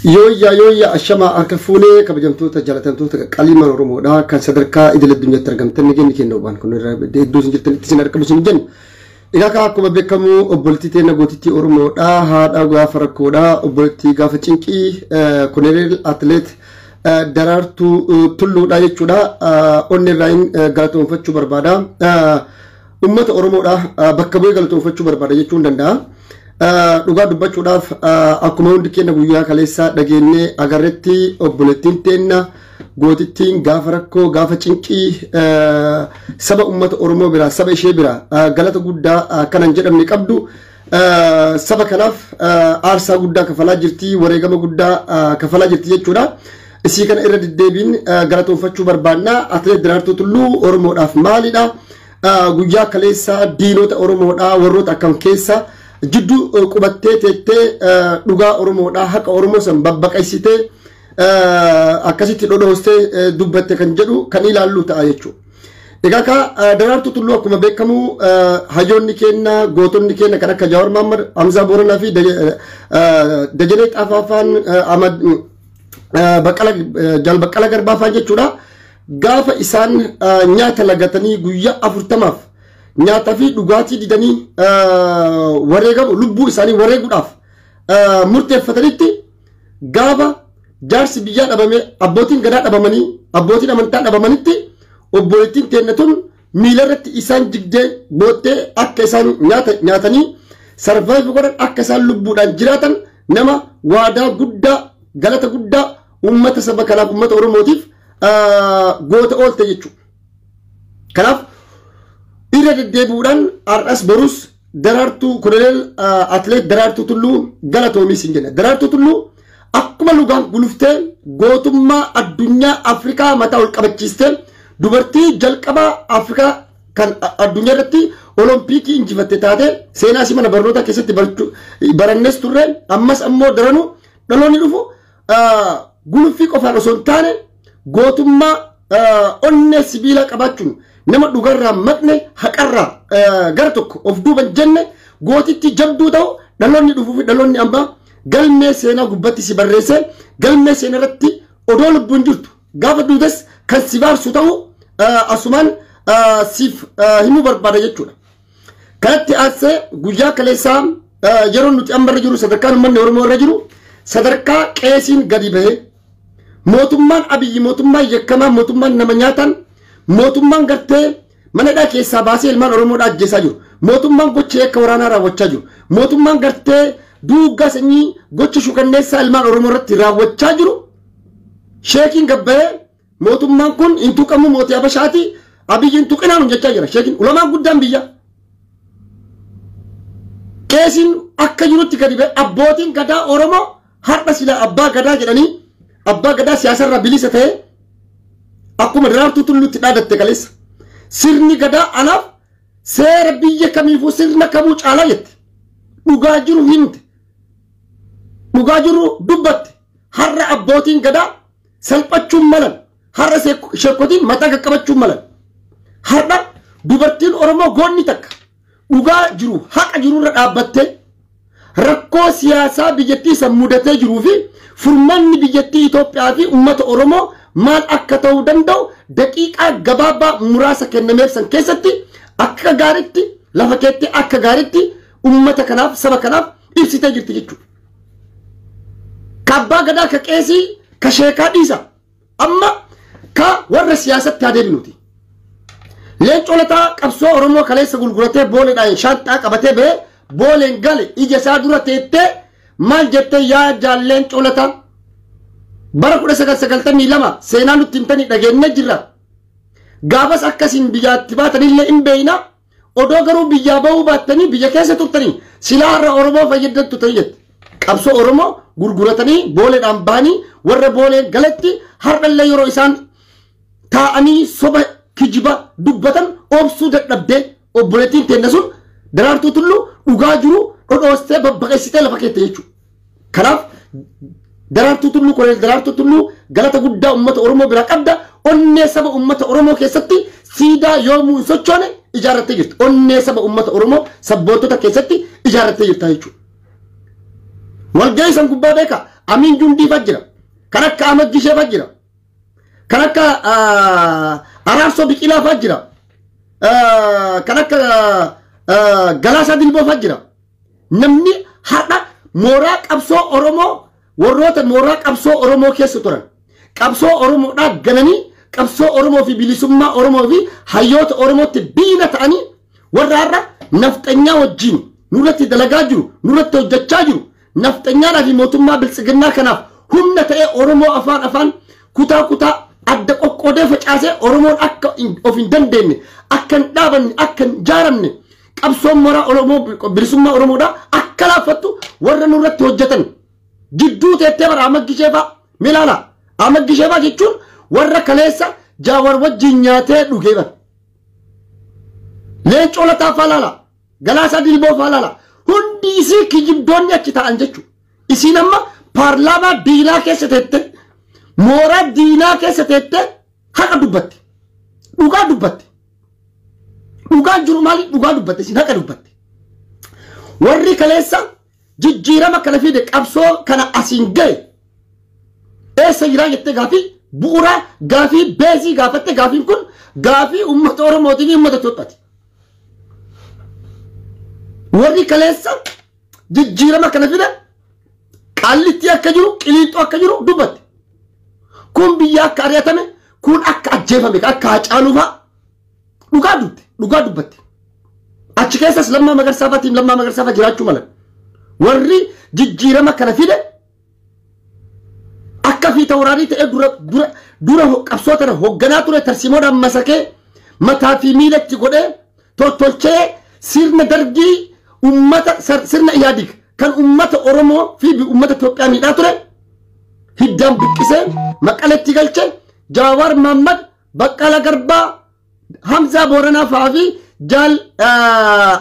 Yooyyaa ashama akka fuulee kabajamtoota jaalatamtoota qalima Oromoodha kan sadarkaa idil addunyaatti argamtan ni kennu waan kun hedduu jirtanitti sin argamu sin jennu. Egaa akkuma beekamu obboltii teena gootitti Oromoodha haadha gaafa rakkoodha obboltii gaafa cinqii Koloneel Atleet Daraartuu Tulluudha jechuudha onnirraan galatoonfachuu barbaada. Ummata Oromoodha bakka bu'ee galatoonfachuu barbaada jechuun danda'a. Dhugaa dubbachuudhaaf akkuma hundi keenya guyyaa kaleessaa dhageenyee agarreetti obboleettiin teenna gootittiin gaafa rakkoo gaafa cinqii saba ummata Oromoo biraa saba ishee biraa galata guddaa kanan jedhamne qabdu saba kanaaf aarsaa guddaa kafalaa jirti wareegama guddaa kafalaa jirti jechuudha. Isii kana irra deddeebiin galatoonfachuu barbaanna. Atleet Daraartuu Tulluu Oromoodhaaf maalidha? Guyyaa kaleessaa diinota Oromoodhaa warroota akkam keessa jiddu qubattee teettee dhugaa Oromoodhaa haqa Oromoo san babbaqaysitee akkasitti dhodhoostee dubbatte kan jedhu kan ilaallu ta'a jechuudha. Egaa ka Daraartuu Tulluu akkuma beekamu hayyoonni keenya gootonni keenya kan akka Jawaar Mohaammed, Hamzaa Booranaa fi Dajanee Xaafaafaan Ahmad Baqqalaa Garbaafaan jechuudha. Gaafa isaan nyaata lagatanii guyyaa 40 nyaata fi dhugaatii didanii wareegamu lubbuu isaanii wareeguudhaaf murteeffatanitti gaafa jaarsi biyyaa dhabame abbootiin gadaa dhabamanii abbootiin amantaa dhabamanitti obboleettiin teenya tun miila irratti isaan jigdee boottee akka isaan nyaatanii sarvaayiv godhan akka isaan lubbuudhaan jiraatan nama waadaa guddaa galata guddaa ummata saba kanaaf ummata Oromootiif goota oolte jechuudha. Kanaaf irra deddeebi'uudhaan har'as borus Daraartuu Koloneel Atleet Daraartuu Tulluu galatoomi sin jenna. Daraartuu Tulluu akkuma lugaan guluftee gootummaa addunyaa Afrikaa mataa ol qabachiistee dubartii jalqabaa Afrikaa kan addunyaa irratti olompikii injifatte taate seenaa si mana barnoota keessatti barannes turre ammas ammoo daranu dhaloonni dhufu guluffii qofaan osoo hin taane gootummaa onnee sibiila qabaachuun nama dhugarraa maqne haqarraa gara tokko of duuban jenne gootitti jabduu ta'u dhaloonni dhufuu fi dhaloonni ammaa galmee seenaa gubbatti si barreesse galmee seenaa irratti odoo lubbuun jirtu gaafa duutes kan si baarsu ta'u asumaan siif himuu barbaada jechuudha. Kanatti aansee guyyaa kaleessaa yeroo nuti amma irra jiru sadarkaan uummanni Oromoo irra jiru sadarkaa qeesiin gadi bahee mootummaan Abiyyi mootummaan yakkamaa mootummaan nama nyaatan mootummaan gartee manadhaa keessaa baasee ilmaan Oromoodhaa ajjeesaa jiru. Mootummaan gocha akka waraanaa raawwachaa jiru. Mootummaan gartee duuggaa sanyii gocha shukanneessaa ilmaan Oromoo irratti raawwachaa jiru. Sheekiin gabbayee mootummaan kun intuqamu mootii Habashaati Abiyyi intuqinaan jechaa jira. Sheekiin ulamaan guddaan biyya. Qeesiin akka jirutti gadi ba'e abbootiin gadaa Oromoo har'a sila abbaa gadaa jedhanii abbaa gadaa siyaasarraa bilisa ta'e akkuma Daraartuu Tulluutti dhaadatte kaleessa sirni gadaa anaaf seera biyya kamiifuu sirna kamuu caalaa jette dhugaa jiru himte dhugaa jiru dubbatte har'a abbootiin gadaa salphachuun malan har'a sheekotiin mataa qaqqabachuun malan har'a dubartiin Oromoo goonni takka dhugaa jiru haqa jirurra dhaabbattee rakkoo siyaasaa biyyattii san mudatee jiruu fi furmaanni biyyattii Itoophiyaa fi uummata Oromoo maal akka ta'uu danda'u daqiiqaa gabaabaa muraasa kennameef san keessatti akka gaariitti lafa keetti akka gaariitti uummata kanaaf saba kanaaf ibsitee jirti jechuudha. Kabbaa gadaa ka qeesii ka sheekaa dhiisa amma ka warra siyaasatti adeemnuti. Leencoo Lataa qabsoo Oromoo kaleessa gurguratee booleedhaan shaanxaa qabatee ba'ee booleen gale ija isaa dura teettee maal jettee yaa jaalleen Coolataa bara 1992 seenaa nutti himtanii dhageenye jirra. Gaafas akkasiin biyyaatti baatanillee hin beeyna odoo garuu biyyaa ba'uu baattanii biyya keessa turtanii silaa har'a Oromoo fayyadamtu ta'e jette. Qabsoo Oromoo gurguratanii booleedhaan ba'anii warra booleen galatti har'allee yeroo isaan taa'anii soba kijiba dubbatan obsuu dadhabdee obboleettiin teenya sun Daraartuu Tulluu dhugaa jiru dhodhoostee babbaqeessitee lafa keette jechuudha. Kanaaf Daraartuu Tulluu Koloneel Daraartuu Tulluu galata guddaa uummata Oromoo biraa qabda. Onnee saba uummata Oromoo keessatti siidaa yoomuu hin sochoone ijaarrattee jirti. Onnee saba uummata Oromoo sabboontota keessatti ijaarrattee jirta jechuudha. Walgahii san gubbaa beeka Amin Jundi fajira. Kan akka Ahmad Gishee fajira. Kan akka Araarso Biqilaa fajira. Kan akka Galaasaa Dilboo fajira. Namni har'a mooraa qabsoo Oromoo warroota mooraa qabsoo Oromoo keessa turan. Qabsoo Oromoodhaa gananii qabsoo Oromoo fi bilisummaa Oromoo fi hayyoota Oromootti biina ta'anii warra har'a nafxanyaa wajjin nurratti dalagaa jiru, nurratti hojjechaa jiru. Nafxanyaadhaa fi mootummaa biltsiginnaa kanaaf humna ta'ee Oromoo afaan kutaa adda qoqqoodee facaasee Oromoon akka of hin dandeenye, akka hin dhaabanne, akka hin ijaaramne qabsoon mooraa Oromoo bilisummaa Oromoodhaa akka laaffattu warra nurratti hojjetan. Jidduu teettee bara Ahmad Gishee fa'a milaala. Ahmad Gishee fa'a jechuun warra kaleessa Jawaar wajjin nyaatee dhugee bara. Leencoo Lataa fa'a laala. Galaasaa Dilboo fa'a laala. Hundi isii kijibdoonni achi ta'an jechuudha. Isiin amma paarlaamaa diinaa keessa teette, mooraa diinaa keessa teette haqa dubbatti. Dhugaa dubbatti. Dhugaa jiru maali? Dhugaa dubbatti. Isiin haqa dubbatti. Warri kaleessa jijjiirama kana fide qabsoo kana asiin ga'e eessa jiraa jettee gaafii bu'uuraa gaafii beesii gaafatte gaafiin kun gaafii uummata Oromootii fi uummata Itoophiyaati. Warri kaleessa jijjiirama kana fide qaallitti akka jiru qiliixoo akka jiru dubbatti. Kun biyya akka ari'atame kun akka ajjeefame akka Hacaaluu fa'a dhugaa dubbatti. Achi keessas Lammaa Magarsaa fa'aatiin Lammaa Magarsaa fa'a jiraachuu mala. Warri jijjiirama kana fide akka fi tawraarii ta'e dura qabsoo kana hoogganaa ture Tarsiimoodhaan masakee mataa fi miilatti godhee tottolchee sirna dargii ummata sirna Iyaadig kan ummata Oromoo fi ummata Itoophiyaa miidhaa ture hiddaan buqqisee Maqaleetti galche Jawaar Mahammad Baqqalaa Garbaa Hamzaa Booranaa fa'aa fi Jaal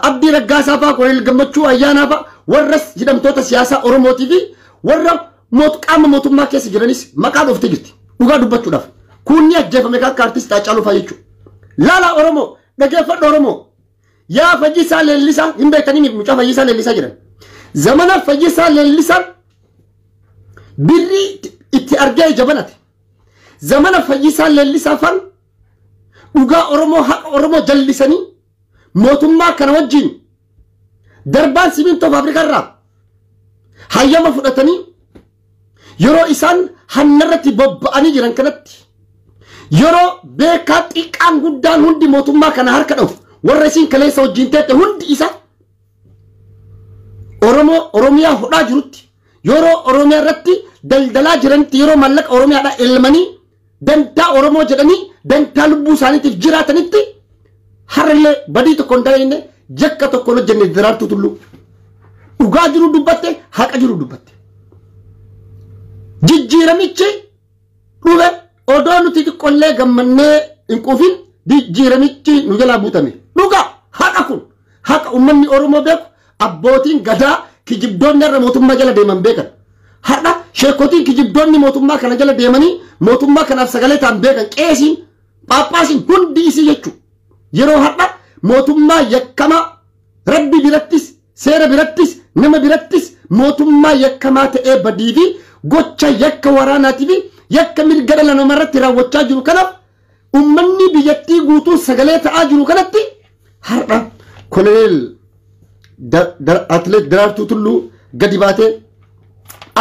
Abdii Raggaasaa fa'aa Koloneel Gammachuu Ayyaanaa fa'aa warras hidhamtoota siyaasaa Oromootii fi warra qaama mootummaa keessa jiranis maqaa dhoofte jirti. Dhugaa dubbachuudhaaf. Kunni ajjeefame akka artistii Hacaaluu fa'aa jechuudha. Laala Oromoo dhageeffadhu Oromoo. Yaa Fayyisaa Leellisaa hin beektanii mucaa Fayyisaa Leellisaa jedhan. Zamana Fayyisaa Leellisaa birrii itti argee jabanate. Zamana Fayyisaa Leellisaa fan dhugaa Oromoo haqa Oromoo jallisanii mootummaa kana wajjin darbaan simintoo Afrikaa irraa hayyama fudhatanii yeroo isaan hannarratti bobba'anii jiran kanatti yeroo beekaa xiqqaan guddaan hundi mootummaa kana harka dhawu warra isiin kaleessa wajjin teette hundi isa Oromiyaa hodhaa jirutti yeroo Oromiyaa irratti daldalaa jiranitti yeroo mallaqa Oromiyaadhaa elmanii dantaa Oromoo jedhanii dantaa lubbuu isaaniitiif jiraatanitti harallee badii tokko hin ta'inne jakka tokko hojjenne Daraartuu Tulluu dhugaa jiru dubbatte haqa jiru dubbatte. Jijjiiramichi dhufe odoo nuti xiqqollee gammannee hin quufin jijjiiramichi nu jalaa buutame. Dhugaa haqa kun haqa uummanni Oromoo beeku abbootiin gadaa kijibdoonni irra mootummaa jala deeman beekan. Har'a sheekotiin kijibdoonni mootummaa kana jala deemanii mootummaa kanaaf sagalee ta'an beekan qeesiin Phaaphaasiin hundi isii jechuudha. Yeroo har'a mootummaa yakkamaa rabbi birattis seera birattis nama birattis mootummaa yakkamaa ta'ee badii fi gocha yakka waraanaatii fi yakka mirga dhala namarratti raawwachaa jiru kanaaf ummanni biyyattii guutuu sagalee ta'aa jiru kanatti har'a Koloneel Atileet Daraartuu Tulluu gadi baatee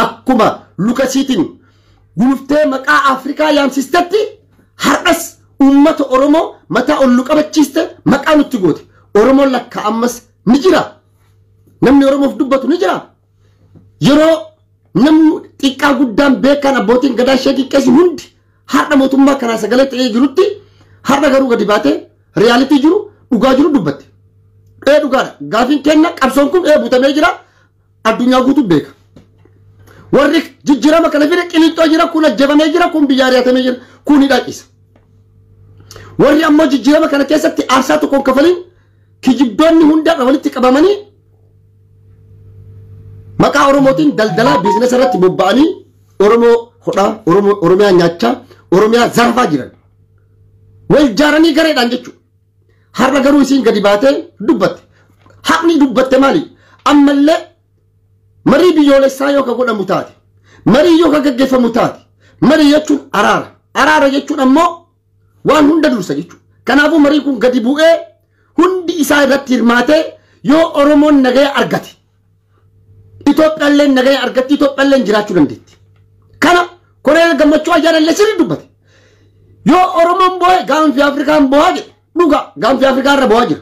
akkuma Lukasiitiin guluftee maqaa Afrikaa yaamsistetti har'as ummata Oromoo mataa ollu qabachiiste maqaa nutti goote. Oromoon lakka ammas ni jira. Namni Oromoof dubbatu ni jira. Yeroo namni xiqqaa guddaan beekan abbootiin gadaa sheekii qeesi hundi har'a mootummaa kanaa sagalee ta'ee jirutti har'a garuu gadi baatee riyaalitii jiru dhugaa jiru dubbatte. Dhugaadha. Gaafiin kenna qabsoon kun butamee jira. Addunyaa guutuu beeka. Warri jijjiirama kana fide qiliixoo jira kun ajjabamee jira kun biyyaa ari'atamee jira kun hidhaaqisa. Warri ammoo jijjiirama kana keessatti aarsaa tokkoon kafaliin kijibdoonni hundaadha walitti qabamanii maqaa Oromootiin daldalaa biizinasa irratti bobba'anii Oromoo hodhaa Oromiyaa nyaachaa Oromiyaa zarfaa jiran. Wal ijaaranii gareedhaan jechuudha. Har'a garuu isiin gadi baatee dubbatte. Haqni dubbatte maali? Ammallee marii biyyoolessaa yoo ka godhamu taate marii yoo gaggeeffamu taate marii jechuun araara jechuun ammoo waan hunda dursa jechuudha. Kanaafuu marii kun gadi bu'ee hundi isaa irratti hirmaatee yoo Oromoon nagaya argate Itoophiyaallee nagaya argatti Itoophiyaallee jiraachuu dandeetti. Kana Koloneel Gammachuu Ayyaanallee sirrii dubbate. Yoo Oromoon boo'e gaanfi Afrikaan boo'aa jedhe dhugaa gaanfi Afrikaa irra boo'aa jira.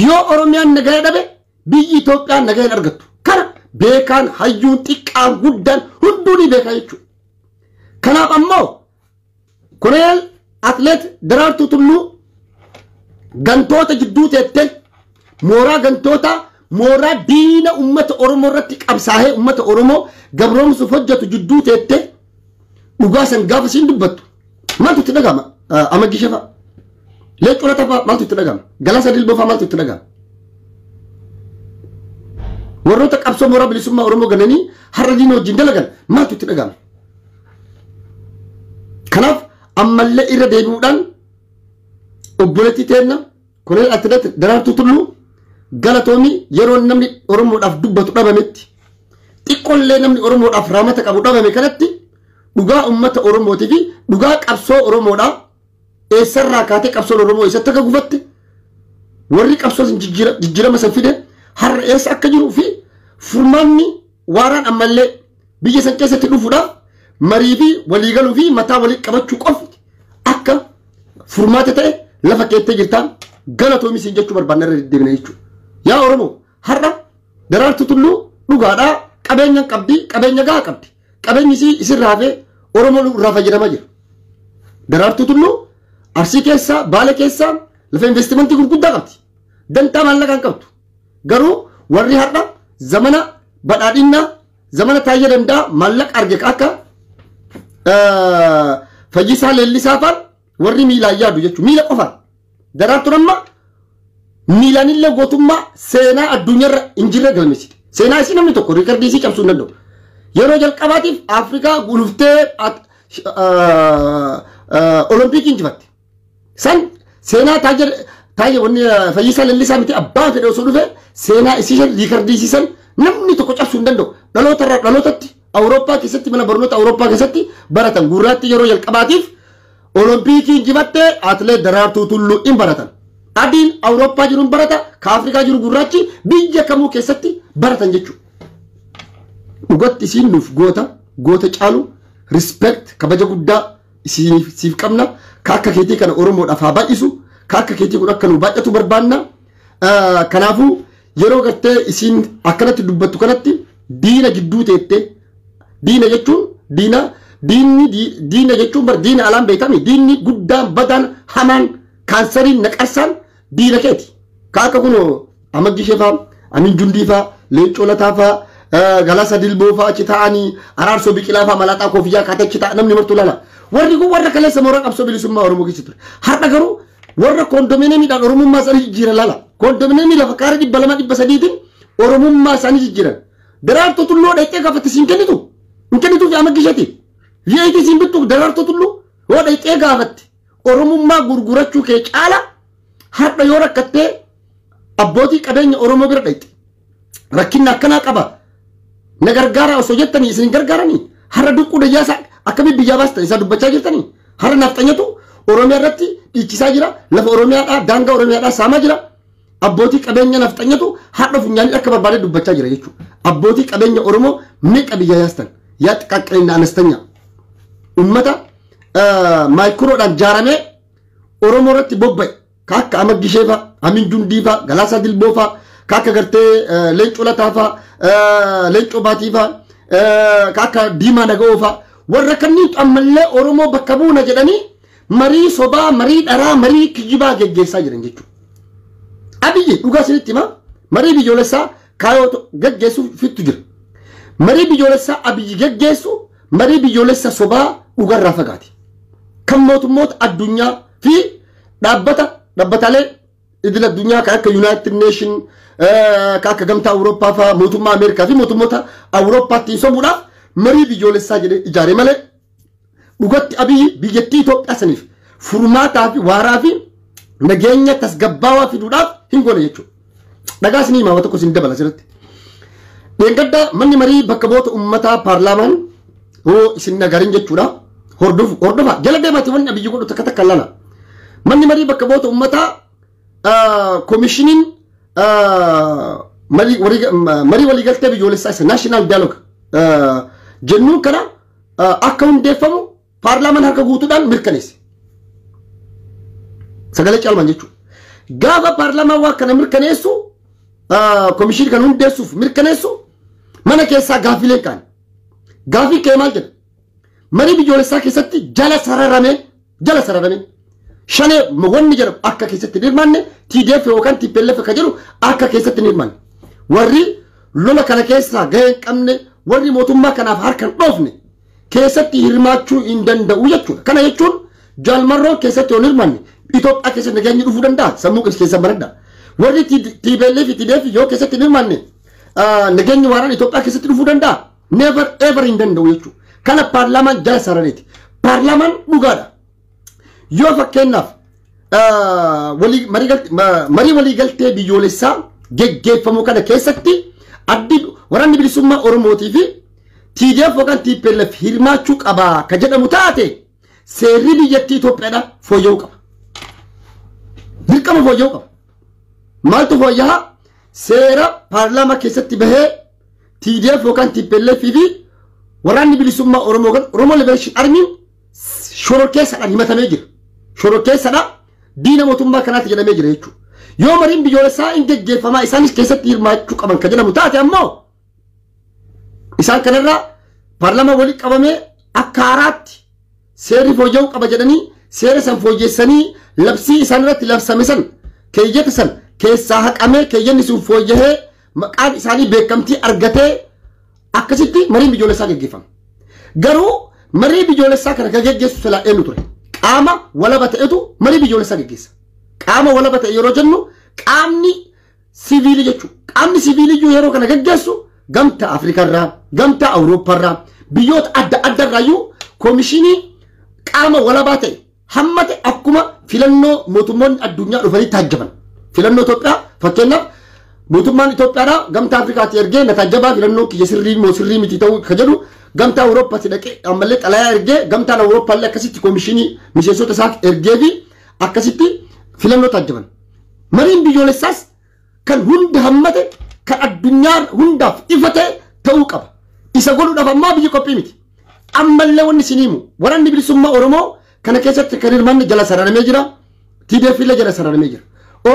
Yoo Oromiyaan nagaya dhabe biyyi Itoophiyaan nagaya argattu. Kana beekaan hayyuun xiqqaan guddaan hunduu ni beekaa jechuudha. Kanaaf ammoo Koloneel Atleet Daraartuu Tulluu gantoota jidduu teettee mooraa gantoota mooraa diina ummata Oromoo irratti qabsaa'ee ummata Oromoo gabroomsuuf hojjetu jidduu teettee dhugaa san gaafa siin dubbattu maaltu itti dhagama Amaggi Shafaa Leeccoo Latafaa maaltu itti dhagama Galasa Dilboofaa maaltu itti dhagama warroota qabsoo mooraa bilisummaa Oromoo gananii har'a diina wajjin dalagan maaltu itti dhagama. Kanaaf ammallee irra deebi'uudhaan obboleettii teenna Koloneel Atleet Daraartuu Tulluu galatoomii yeroo namni Oromoodhaaf dubbatu dhabametti xiqqoollee namni Oromoodhaaf raamata qabu dhabame kanatti dhugaa ummata Oromootii fi dhugaa qabsoo Oromoodhaa eessarraa kaatee qabsoon Oromoo eessatti akka gufatte warri qabsoo jijjiirama san fide har'a eessa akka jiruu fi furmaanni waaraan ammallee biyya san keessatti dhufuudhaaf marii fi waliigaluu fi mataa walii qabachuu qofti akka furmaata ta'e lafa keettee jirtaan galatoomii siin jechuu barbaanna irra deddeebina jechuudha. Yaa Oromoo har'a Daraartuu Tulluu dhugaadhaa qabeenya qabdi qabeenya gahaa qabdi qabeenyi isin raafee Oromoo irraa fayyadamaa jira. Daraartuu Tulluu Arsii keessaa Baale keessaa lafa investimentii gurguddaa qabdi dantaa maallaqaan qabdu garuu warri har'a zamana badhaadhinnaa zamana Taayyee Danda'a maallaqa arge akka Fayyisaa Leellisaa fa'aa warri miilaan yaadu jechuudha miila qofaan Daraartuun amma miilaanillee gootummaa seenaa addunyaarra hin jirre galmeessite. Seenaa isii namni tokko riikardii isii cabsuu hin danda'u. Yeroo jalqabaatiif Afrikaa guluftee Olompikii injifatte. San seenaa Taayyee wanni Fayyisaa Leellisaa miti abbaa fedhe osoo dhufe seenaa isii riikardii isii san namni tokko cabsuu hin danda'u. Dhalootarraa dhalootatti Awurooppaa keessatti mana barnoota Awurooppaa keessatti baratan gurraatti yeroo jalqabaatiif Olompikii injifattee Atleet Daraartuu Tulluu hin baratan. Adiin Awurooppaa jiruun barata ka Afrikaa jiru gurraachi biyya kamuu keessatti baratan jechuudha. Dhugatti isiin nuuf goota caalu respect kabaja guddaa siif qabna ka akka keetii kana Oromoodhaaf haa baay'isu ka akka keetii kun akka nu baay'atu barbaanna. Kanaafuu yeroo gartee isiin akkanatti dubbattu kanatti diina gidduu teettee diina jechuun diina jechuun bar diina alaan beekame diinni guddaan badaan hamaan kaansariin naqarsaan diina keeti. Ka akka kun Amaggi Shafaa Amin Jundiifaa Leeccoo Lataafaa Galasa Dilboofaa achi ta'anii Araarsoo Biqilaafaa Malaaxaa Koofiyyaa kaatee achi ta'a namni martuu lala. Warri kun warra kaleessa mooraa qabsoo bilisummaa Oromoo keessa ture. Har'a garuu warra koondomineemiidhaan Oromummaa isaanii jijjiiran lala. Koondomineemii lafa kaara 200-300 Oromummaa isaanii jijjiiran. Daraartuu Tulluu dhaqxee gaafatti siin kennitu. Hin kennituu fi Amaggi Shatii. VIP siin bittu Daraartuu Tulluu yoo dhaqxee gaafatti Oromummaa gurgurachuu kee caala har'a yoo rakkattee abbootii qabeenya Oromoo bira dhaqxe. Rakkinni akkanaa qaba. Na gargaara osoo jettanii isin gargaaranii har'a duqquu dayyaasaa akkamii biyyaa baastan isaa dubbachaa jirtanii har'a nafxanyatu Oromiyaa irratti dhiichisaa jira lafa Oromiyaadhaa daangaa Oromiyaadhaa saamaa jira abbootii qabeenya nafxanyatu har'a funyaanii akka barbaade dubbachaa jira jechuudha. Abbootii qabeenya Oromoo meeqa biyyaa yaastan yaa xiqqaqqeenna anastanya ummata maayikroodhaan jaaramee Oromoo irratti bobba'e ka akka Amaggi Shafaa Amin Jundiifaa Galaasaa Dilboofaa ka akka gartee Leeccoo Lataafaa Leeccoo Baatiifaa ka akka Diimaa Naga'oofaa warra kanniitu ammallee Oromoo bakka buuna jedhanii marii sobaa marii dharaa marii kijibaa geggeessaa jiran jechuudha. Abiyyi dhugaa isinitti himaa marii biyyoolessaa kaayoo geggeessuuf fittu jira. Marii biyyoolessaa Abiyyi geggeessu marii biyyoolessa sobaa dhugarraa fagaate. Kan mootummoota addunyaa fi dhaabbataalee idil addunyaa kan akka United Nation kan akka gamtaa Awurooppaa fa'aa mootummaa Ameerikaa fi mootummoota Awurooppaatti sobuudhaaf marii biyyoolessaa jedhee ijaare malee dhugatti Abiyyi biyyattii Itoophiyaa saniif furmaataa fi waaraa fi nageenya tasgabbaawaa fiduudhaaf hin goone jechuudha. Dhagaa isinii himaa tokko isin dabala asirratti. Dengada manni marii bakka bu'oota uummataa paarlaamaan hoo isin nagarin jechuudha. Hordofa jala deemati wanni abiyyi godhu takka takka lala. Manni marii bakka bu'oota uummataa komishiniin marii waliigaltee biyyoolessaa isa naashinaal dialoog jennuun kana akka hundeeffamu paarlaamaan harka guutuudhaan mirkaneesse. Sagalee caalmaan jechuudha. Gaafa paarlaamaan waa kana mirkaneessu komishinii kan hundeessuuf mirkaneessu mana keessaa gaafilee kaan. Gaafii kee maal jedha? Marii biyyoolessaa keessatti jala sararamee shanee wanni jedhamu akka keessatti hirmaanne TDF yookaan TPLF ka jedhu akka keessatti hirmaanne. Warri lola kana keessaa gahee hin qabne warri mootummaa kanaaf harka hin dhoofne keessatti hirmaachuu hin danda'u jechuudha. Kana jechuun jaalmarroon keessatti yoo hirmaanne Itoophiyaa keessatti nageenyi dhufuu danda'a. Sammuu keessa baradha. Warri TPLF TDF yoo keessatti hirmaanne nageenyi waaraan Itoophiyaa keessatti dhufuu danda'a. Never ever hin danda'u jechuudha. Kana paarlaamaan jala sarareeti. Paarlaamaan dhugaadha. Yoo fakkeenyaaf marii waliigaltee biyyoolessaa geggeeffamu kana keessatti waraanni bilisummaa Oromootii fi TDF yookaan TPLF hirmaachuu qabaa ka jedhamu taate seerri biyyattii Itoophiyaadha fooyya'uu qaba. Dirqama fooyya'uu qaba. Maaltu fooyya'a? Seera paarlaamaa keessatti bahee TDF yookaan TPLF fi waraanni bilisummaa Oromoo Liberation Army shororkeessaadhaan himatamee jira. Shororkeessaadha diina mootummaa kanaatti jedhamee jira jechuudha. Yoo mariin biyyoolessaa hin geggeeffamaa isaanis keessatti hirmaachuu qaban ka jedhamu taate ammoo isaan kanarraa paarlaamaa walitti qabamee akka haaraatti seerri fooyya'uu qaba jedhanii seera san fooyyeessanii labsii isaan irratti labsame san keeyyata san keessaa haqamee keeyyanni sun fooyyahee maqaan isaanii beekamtii argatee akkasitti mariin biyyoolessaa geggeeffama. Garuu marii biyyoolessaa kana kan geggeessu silaa eenyu ture? Qaama walaba ta'etu marii biyyoolessaa geggeessa. Qaama walaba ta'e yeroo jennu qaamni siviilii jechuudha. Qaamni siviiliyyuu yeroo kana geggeessu gamtaa Afrikaarraa, gamtaa Awurooppaarraa, biyyoota adda addaarraayyuu komishinii qaama walabaa ta'e hammate akkuma filannoo mootummoonni addunyaa dhufanii taajjaban. Filannoo Itoophiyaa fakkeenyaaf mootummaan Itoophiyaadhaa gamtaa Afrikaatti ergee na taajjabaa filannoo kiyya sirrii moo sirrii miti ta'uu ka jedhu gamtaa Awurooppaatti dhaqee ammallee xalayaa ergee gamtaan Awurooppaallee akkasitti komishinii miseensota isaa ergee fi akkasitti filannoo taajjaban. Mariin biyyoolessaas kan hunda hammate kan addunyaa hundaaf ifa ta'e ta'uu qaba. Isa godhuudhaaf ammaa biyyi qophii miti. Ammallee wanni isin himu waraanni bilisummaa Oromoo kana keessatti kan hirmaanne jala sararamee jira. TDF illee jala sararamee jira.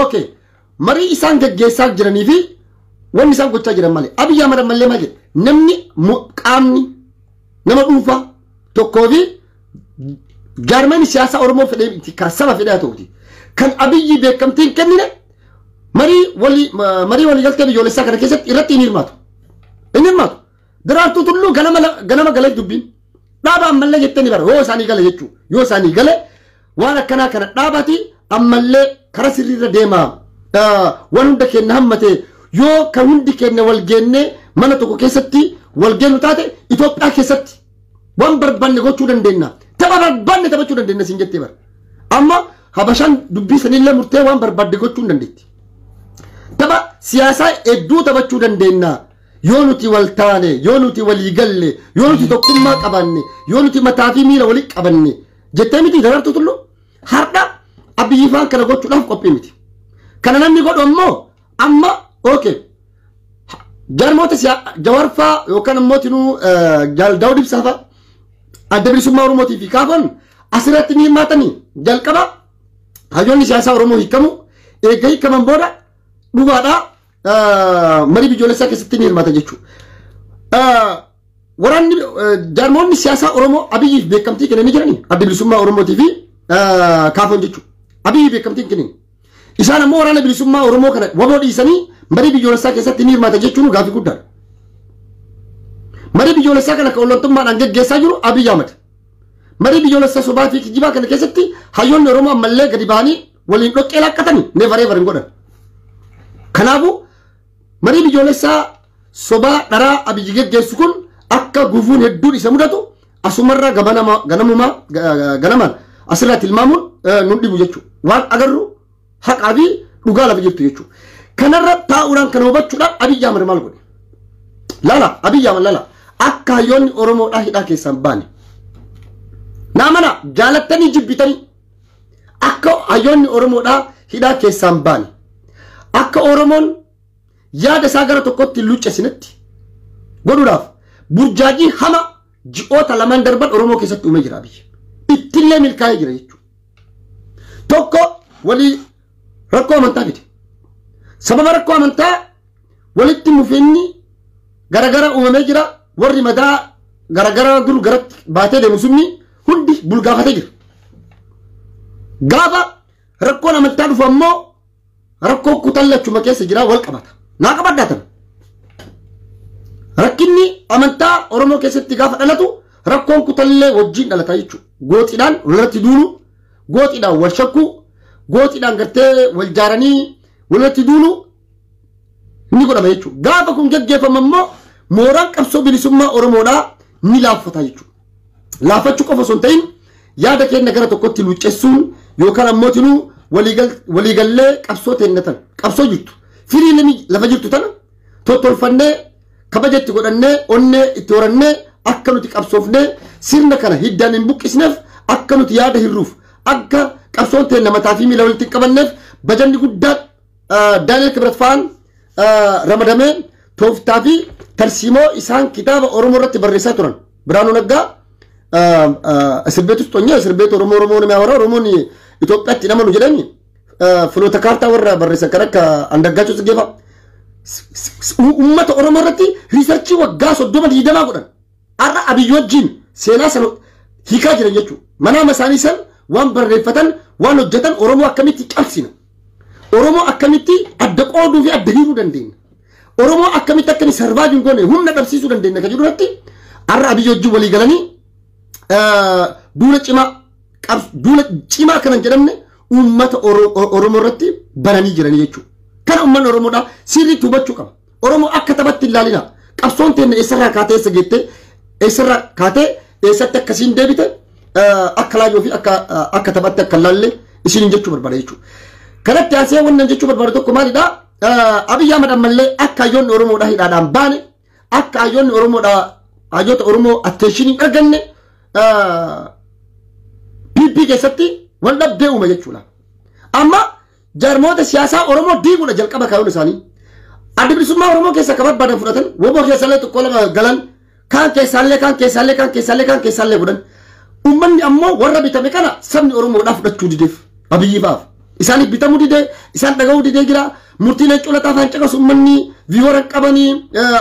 Okay. Marii isaan geggeessaa jiranii fi wanni isaan gochaa jiran malee. Abiyyi Ahmad ammallee maal jedhe? Namni qaamni nama dhuunfaa tokkoo fi jaarmeen siyaasaa Oromoo fedhee kan saba fedhaa ta'uuti. Kan Abiyyi beekamtiin kennine marii waliigaltee biyyoolessaa kana keessatti irratti hin hirmaatu. Hin hirmaatu. Daraartuu tulluu ganama galee dubbiin. Dhaaba ammallee jettanii bara yoo isaanii gale jechuudha. Yoo isaanii gale waan akkanaa kana dhaabati ammallee karaa sirriirra deemaa. Waan hunda keenya hammate yoo kan hundi keenya wal geennee mana tokko keessatti wal geennu taate Itoophiyaa keessatti waan barbaanne gochuu dandeenya. Tapha barbaanne taphachuu dandeenya siin jettee bara. Amma Habashaan dubbii sanillee murtee waan barbaadde gochuu hin dandeetti. Tapha siyaasaa hedduu taphachuu dandeenya. Yoo nuti wal taane, yoo nuti walii galle, yoo nuti tokkummaa qabanne, yoo nuti mataa fi miila walitti qabanne jettee miti daraartuu tullu har'a Abiyyi faan kana gochuudhaaf qophii miti. Kana namni godhu ammoo amma okay. Jaarmoota Jawaarfaa yookaan ammoo tinuu Daawud Ibsaa adda bilisummaa Oromootii fi kaafan asirratti ni hirmaatanii jalqaba hayyoonni siyaasaa Oromoo hiikamu eegga hiikaman booda dhugaadhaa marii biyyoolessaa keessatti ni hirmaata jechuudha. Waraanni jaarmoonni siyaasaa Oromoo Abiyyiif beekamtii kennanii jiranii adda bilisummaa Oromootii fi kaafan jechuudha. Abiyyi beekamtii kennanii. Isaan ammoo waraana bilisummaa Oromoo kana waboo dhiisanii marii biyyoolessaa keessatti ni hirmaata jechuun gaafii guddaadha. Marii biyyoolessaa kana kan ollantummaadhaan geggeessaa jiru Abiyyi Ahmad. Marii biyyoolessaa sobaa fi kijibaa kana keessatti hayyoonni Oromoo ammallee gadi ba'anii waliin dhoqqee laaqqatanii neefaree hin godhan. Kanaafuu marii biyyoolessaa sobaa dharaa Abiyyi geggeessu kun akka gufuun hedduun isa mudatu asumarraa ganamaan asirraa tilmaamuun nun dhibu jechuudha. Waan agarru haqaa fi dhugaa lafa jirtu jechuudha. Kanarra taa'uudhaan kana hubachuudhaan Abiyyi Ahmad maal godhe? lala abiyya lala akka hayyoonni oromoodhaa hidhaa keessan baane naamana jaalattanii jibbitanii akka hayyoonni oromoodhaa hidhaa keessan baane akka oromoon yaada isaa gara tokkotti luuccesinetti godhuudhaaf burjaajii hama ji'oota lamaan darban oromoo keessatti uumee jira abiyyi ittillee milkaa'ee jira jechuudha. Tokko walii rakkoo amantaa fide sababa rakkoo amantaa walitti mufinni garagara uumamee jira warri madaa garagara duru garatti baatee deemu sunni hundi bulgaafatee jira. Gaafa rakkoon amantaa dhufu ammoo rakkoo kutallachuma keessa jira wal qabata. Naa qabaddaatan. Rakkinni amantaa Oromoo keessatti gaafa dhalatu rakkoon kutallee wajjin dhalata jechuudha. Gooxiidhaan walirratti duulu, gooxiidhaan wal shakkuu, gooxiidhaan gartee wal jaaranii walirratti duulu ni godhama jechuudha. Gaafa kun gaggeeffama immoo mooraan qabsoo bilisummaa Oromoodhaa ni laaffata jechuudha. Laaffachuu qofa osoo hin ta'in yaada keenya gara tokkotti luuccessuun yookaan ammoo tinuu waliigallee qabsoo teennatan qabsoo jirtu firii lafa jirtu tana tottolfannee kabajatti godhannee onnee itti horannee akka nuti qabsoofnee sirna kana hiddaan hin buqqisneef akka nuti yaada hirruuf akka qabsoon teenna mataa fi miila walitti qabanneef bajanni guddaan Daani'el Kibret fa'aan ramadamee tooftaa fi tarsiimoo isaan kitaaba Oromoo irratti barreessaa turan Biraanuu Naggaa sirbeetu tonya sirbeetu Oromoo nama wara Oromoon Itoophiyaatti nama nu jedhani filoota kaartaa warra barreessan kan akka Andaggaachuu Tsigeefaa ummata Oromoo irratti riisarchii waggaa 30 godhan har'a Abiyyi wajjin seenaa sana hiikaa jiran jechuudha. Manaama isaanii san waan barreeffatan waan hojjetan Oromoo akkamitti cabsina Oromoo akkamitti adda qooduu fi adda hiiruu dandeenya Oromoo akkamitti akka sarvaayiv goone humna dhabsiisuu dandeenya kan jedhuratti har'a Abiyyi wajjin walii galanii duula cimaa kanan jedhamne ummata Oromoo irratti bananii jiranii jechuudha. Kana uummanni Oromoodhaa sirriitti hubachuu qaba. Oromoo akka taphatti ilaalina. Qabsoon teenya eessarraa kaatee eessa geettee eessarraa kaatee eessatti akkasiin deebite akka laajoo fi akka taphatti akka laalle isin jechuu barbaada jechuudha. Kanatti haasee wannan jechuu barbaada tokko maalidhaa? Abiyyi Ahmad ammallee akka hayyoonni Oromoodhaa hidhaadhaan baane akka hayyoonni Oromoodhaa hayyoota Oromoo atteenshinii arganne PP keessatti wal dhabdee uume jechuudha. Amma jarmoota siyaasaa Oromoo diiguudha jalqaba kaayuun isaanii. Adda bilisummaa Oromoo keessa akka barbaadan fudhatan woboo keessallee tokko lama galan kaan keessaallee godhan. Uummanni ammoo warra bitame kana sabni Oromoodhaa fudhachuu dideef Abiyyi fa'aaf. Isaaniif bitamuu didee isaan dhaga'uu didee jira. Murtiin culataa afaan caqasu uummanni viiwara qabanii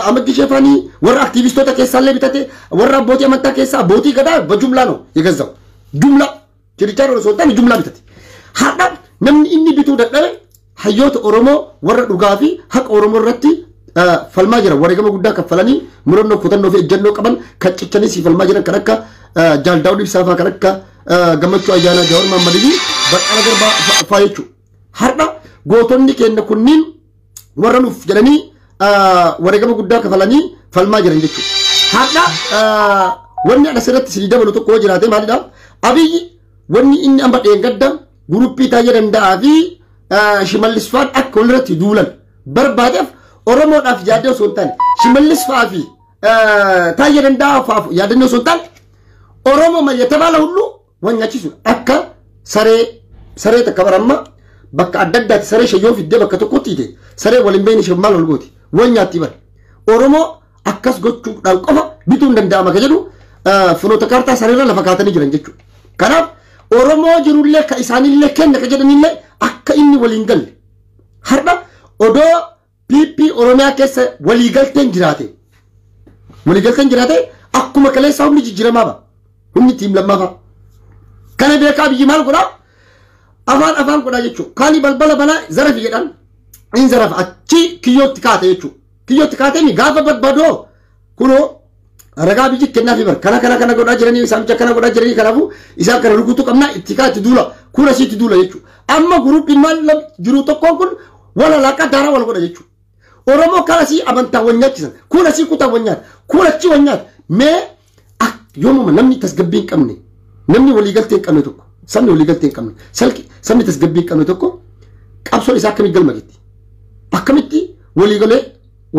Ahmad Sheefanii warra aktiivistoota keessaallee bitate warra abbootii amantaa keessaa abbootii gadaa bajumlaa no yegazzau. Jumla Chirichaaroo osoo ta'an jumlaa bitate. Har'a namni inni bituu dadhabe hayyoota Oromoo warra dhugaa fi haqa Oromoo irratti falmaa jiran wareegama guddaa kaffalanii murannoo kutannoo fi ejjennoo qaban kan cichanii si falmaa jiran kan akka Jaal Daawud Ibsaa fa'aa kan akka Gammachuu Ayyaanaa Jawaar Maammadii fi Baqqalaa Garbaa fa'aa jechuudha. Har'a gootonni keenya kunniin warra nuuf jedhanii wareegama guddaa kaffalanii falmaa jiran jechuudha. Har'a wanni asirratti si dabalu tokko jiraate maalidhaa? Abiyyi wanni inni amma dheengadda guruppii taa'ee danda'aa fi Shimallis fa'aan akka walirratti duulan barbaadeef Oromoodhaaf yaadde osoo hin taane Shimallis fa'aa fi taa'ee danda'aa fa'aaf yaadannoo osoo hin taane Oromoo mayyatabaala hullu waan nyaachisuudha. Akka saree takka baramma bakka adda addaatti saree shayyoo fiddee bakka tokkotti hidhe saree waliin beeyni ishee maal olgooti waan nyaatti bara. Oromoo akkas gochuudhaan qofa bituun danda'ama ka jedhu filoota kaartaa isaaniirra lafa kaatanii jiran jechuudha. Kanaaf Oromoo jirullee ka isaanillee kenna ka jedhanillee akka inni waliin galle. Har'a odoo PP Oromiyaa keessa waliigalteen jiraate akkuma kaleessaa humni jijjiiramaa ba'a. Humni tiim lammaffaa. Kana beekaa Abiyyi maal godhaa? Afaan godhaa jechuudha. Kaani balbala banaa zarafi jedhan in zarafa achi kiyyootti kaate jechuudha. Kiyyootti kaatee gaafa barbaadoo kunoo ragaa biyyi kennaafi bar kana godhaa jiranii isaan kana godhaa jiranii kanaafuu isaan kana rukutuu qabnaa itti kaatti duula kuna sitti duula jechuudha. Amma guruppiin maal jiru tokkoon kun wal alaaqa daaraa wal godha jechuudha. Oromoo kana si amantaa wal nyaachisan kuna si kutaa wal nyaata kuna chi wal nyaata mee yoomuma namni tasgabbii hin qabne namni waliigaltee hin qabne tokko sabni waliigaltee hin qabne sabni tasgabbii hin qabne tokko qabsoon isaa akkamitti galma jetti akkamitti waliigalee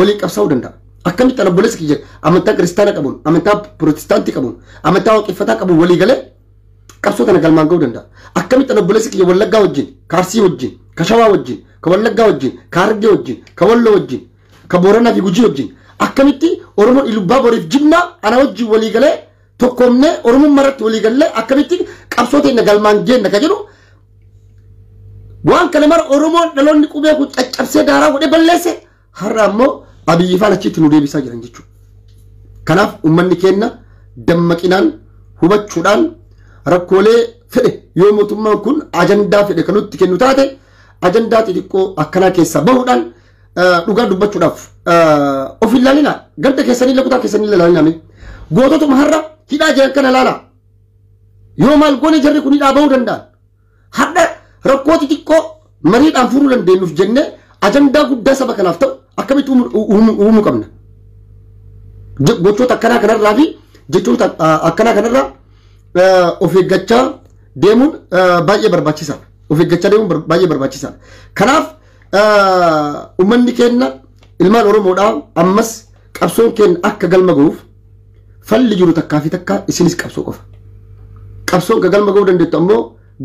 walii qabsaa'uu danda'a akkamitti obboleessi kiyya amantaa kiristaana qabuun amantaa pirootestaantii qabuun amantaa waaqeffataa qabuun walii galee qabsoo kana galmaan ga'uu danda'a. Akkamitti obboleessi kiyya Wallaggaa wajjin, Kaarsii wajjin, ka Shawaa wajjin, ka Wallaggaa wajjin, ka Harargee wajjin, ka Walloo wajjin, ka Booranaa fi Gujii wajjin akkamitti Oromoon Ilubbaa Boriif Jimmaa ana wajjin walii galee tokkoomnee Oromummaa irratti walii galee akkamitti qabsoo teenya galmaan geenna ka jedhu waan kana mara Oromoon dhaloonni qubee kun caccabsee daaraa godhee balleesse har'a ammoo Abiyyi faana achitti nu deebisaa jiran jechuudha. Kanaaf uummanni keenya dammaqinaan hubachuudhaan rakkoolee fedhe yoo mootummaan kun ajandaa fedhe kan nutti kennu taate ajandaa xixiqqoo akkanaa keessaa bahuudhaan dhugaa dubbachuudhaaf of hin ilaalinaa ganda keessanii lakutaa keessanii ilaalinaa goototuma har'a hidhaa jiran kana ilaalaa yoo maal goone jarri kun hidhaa bahuu danda'an har'a rakkoo xixiqqoo mariidhaan furuu dandeenyuuf jennee ajandaa guddaa saba kanaaf ta'u akkamitti uumuu qabna. Gochoota akkanaa kanarraa fi jechoota akkanaa kanarraa of eeggachaa deemuun baay'ee barbaachisaadha. Of eeggachaa deemuun baay'ee barbaachisaadha. Kanaaf uummanni keenya ilmaan Oromoodhaa ammas qabsoon keenya akka galma ga'uuf falli jiru takkaa fi takkaa isinis qabsoo qofa. Qabsoon ka galma ga'uu dandeettu ammoo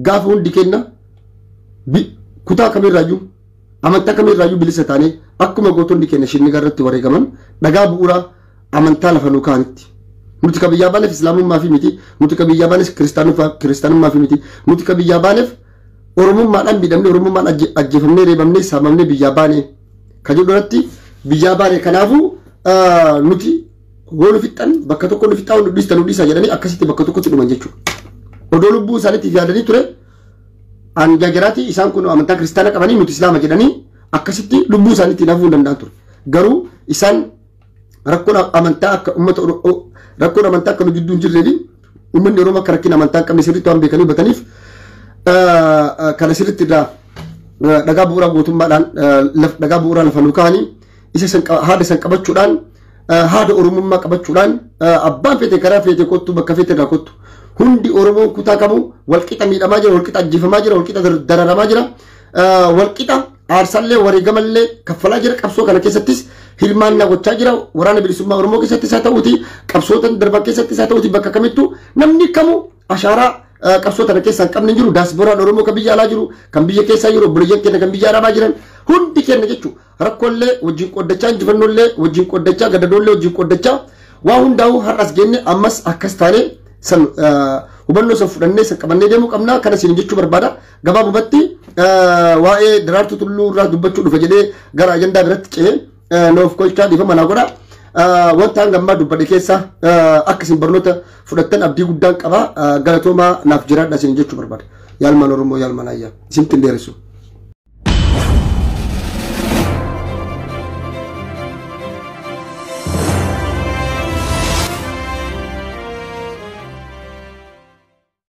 gaafa hundi keenya kutaa kamirraayyuu amantaa kamirraayyuu bilisa taanee akkuma gootonni keenya shinnigaa irratti wareegaman dhagaa bu'uuraa amantaa lafa nu kaanitti. Nuti ka biyyaa baaneef islaamummaa fi miti, nuti ka biyyaa baaneef kiristaanummaa fi miti, nuti ka biyyaa baaneef oromummaadhaan miidhamne oromummaan ajjeefamnee reebamnee saamamnee biyyaa baane ka jedhu irratti biyyaa baane kanaafuu nuti goonu fixxan bakka tokko nu fixxaa nu dhiisa jedhanii akkasitti bakka tokkotti dhuman jechuudha. Odoo lubbuu isaaniitiif yaadanii ture anjaajaraati isaan kun amantaa kiristaana qabanii nuti islaama jedhanii akkasitti lubbuu isaaniitiin hafuu hin danda'an ture. Garuu isaan rakkoon amantaa akka uummata rakkoon amantaa akka nu jidduu hin jirreefi uummanni Oromoo akka rakkina amantaa hin qabne sirriitti waan beekanii hubataniif kana sirriitti irraa dhagaa bu'uuraa gootummaadhaan dhagaa bu'uuraa lafa nu kaa'anii isa haada san qabachuudhaan haada Oromummaa qabachuudhaan abbaan feete karaa feete kottu bakka feete irraa kottu hundi Oromoo kutaa qabu walqixa miidhamaa jira walqixa ajjeefamaa jira walqixa dararamaa jira walqixa aarsallee wareegamallee kaffalaa jira qabsoo kana keessattis hirmaannaa gochaa jira waraana bilisummaa Oromoo keessattis haa ta'uuti qabsoota darban keessattis haa ta'uuti bakka kamittuu namni kamuu ashaaraa qabsoo tana keessaa hin qabne jiru daasbooraan Oromoo kan biyya alaa jiru kan biyya keessaa jiru obboleeyyan keenya kan biyya arabaa jiran hundi keenya jechuudha rakkoolee wajjin qoddachaa injifannoolee wajjin qoddachaa gadadoolee wajjin qoddachaa waa hundaa'uu har'as geenne ammas akkas taanee san hubannoo san fudhannee san qabannee deemuu qabnaa kana siin jechuu barbaada gabaabumatti waa'ee Daraartuu Tulluu irraa dubbachuu dhufa jedhee gara ajandaa biratti ce'ee noof kolchaa dhiifama naa godha. Wantaan gammaa dubbadhe keessa akkasiin barnoota fudhattan abdii guddaan qaba galatoomaa naaf jiraadha siin jechuu barbaada. Yaalmaan Oromoo yaalmaan ayyaa isin xindeeressu.